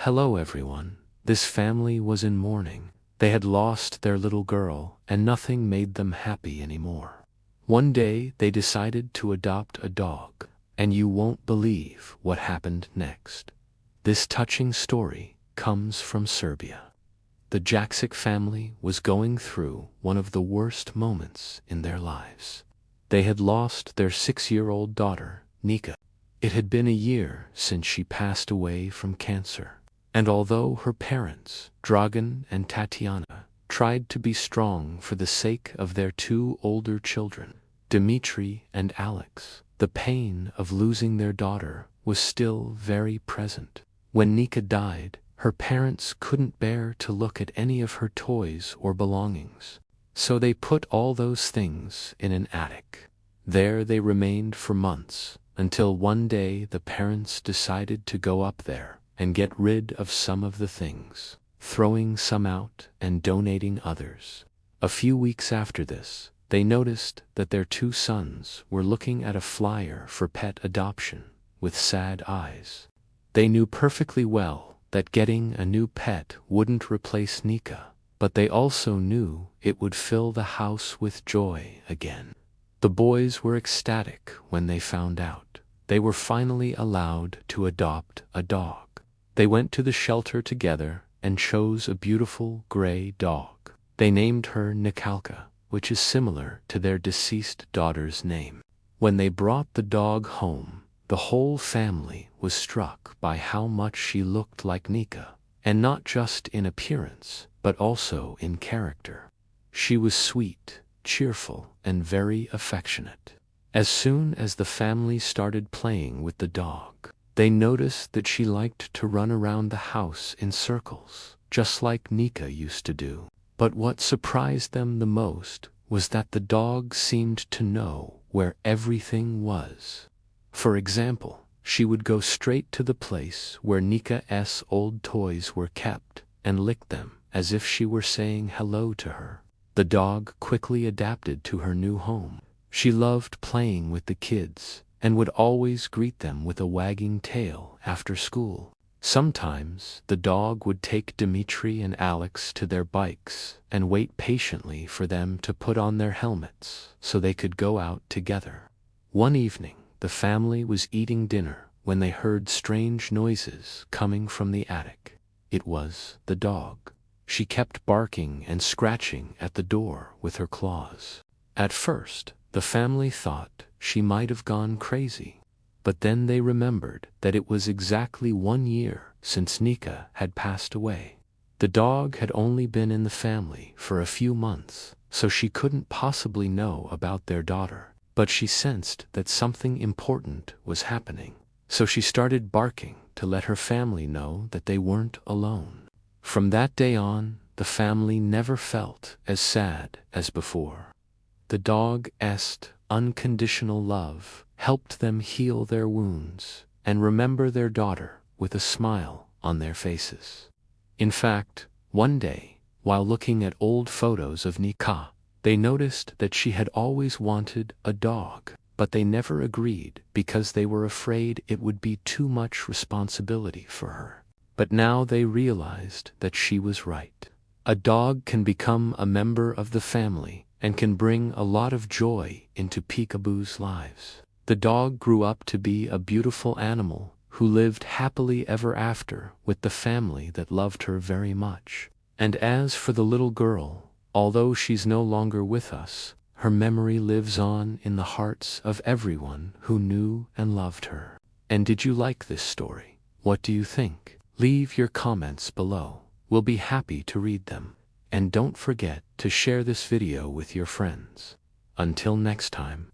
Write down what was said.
Hello everyone. This family was in mourning. They had lost their little girl, and nothing made them happy anymore. One day they decided to adopt a dog, and you won't believe what happened next. This touching story comes from Serbia. The Jaksic family was going through one of the worst moments in their lives. They had lost their 6-year-old daughter, Nika. It had been a year since she passed away from cancer. And although her parents, Dragan and Tatiana, tried to be strong for the sake of their 2 older children, Dmitri and Alex, the pain of losing their daughter was still very present. When Nika died, her parents couldn't bear to look at any of her toys or belongings. So they put all those things in an attic. There they remained for months, until one day the parents decided to go up there and get rid of some of the things, throwing some out and donating others. A few weeks after this, they noticed that their 2 sons were looking at a flyer for pet adoption with sad eyes. They knew perfectly well that getting a new pet wouldn't replace Nika, but they also knew it would fill the house with joy again. The boys were ecstatic when they found out they were finally allowed to adopt a dog. They went to the shelter together and chose a beautiful gray dog. They named her Nikalka, which is similar to their deceased daughter's name. When they brought the dog home, the whole family was struck by how much she looked like Nika, and not just in appearance, but also in character. She was sweet, cheerful, and very affectionate. As soon as the family started playing with the dog, they noticed that she liked to run around the house in circles, just like Nika used to do. But what surprised them the most was that the dog seemed to know where everything was. For example, she would go straight to the place where Nika's old toys were kept and lick them as if she were saying hello to her. The dog quickly adapted to her new home. She loved playing with the kids and would always greet them with a wagging tail after school. Sometimes the dog would take Dmitri and Alex to their bikes and wait patiently for them to put on their helmets so they could go out together. One evening, the family was eating dinner when they heard strange noises coming from the attic. It was the dog. She kept barking and scratching at the door with her claws. At first, the family thought she might have gone crazy, but then they remembered that it was exactly 1 year since Nika had passed away. The dog had only been in the family for a few months, so she couldn't possibly know about their daughter, but she sensed that something important was happening, so she started barking to let her family know that they weren't alone. From that day on, the family never felt as sad as before. The dog's unconditional love helped them heal their wounds and remember their daughter with a smile on their faces. In fact, one day, while looking at old photos of Nika, they noticed that she had always wanted a dog, but they never agreed because they were afraid it would be too much responsibility for her. But now they realized that she was right. A dog can become a member of the family and can bring a lot of joy into peekaboo's lives. The dog grew up to be a beautiful animal who lived happily ever after with the family that loved her very much. And as for the little girl, although she's no longer with us, her memory lives on in the hearts of everyone who knew and loved her. And did you like this story? What do you think? Leave your comments below. We'll be happy to read them. And don't forget to share this video with your friends. Until next time.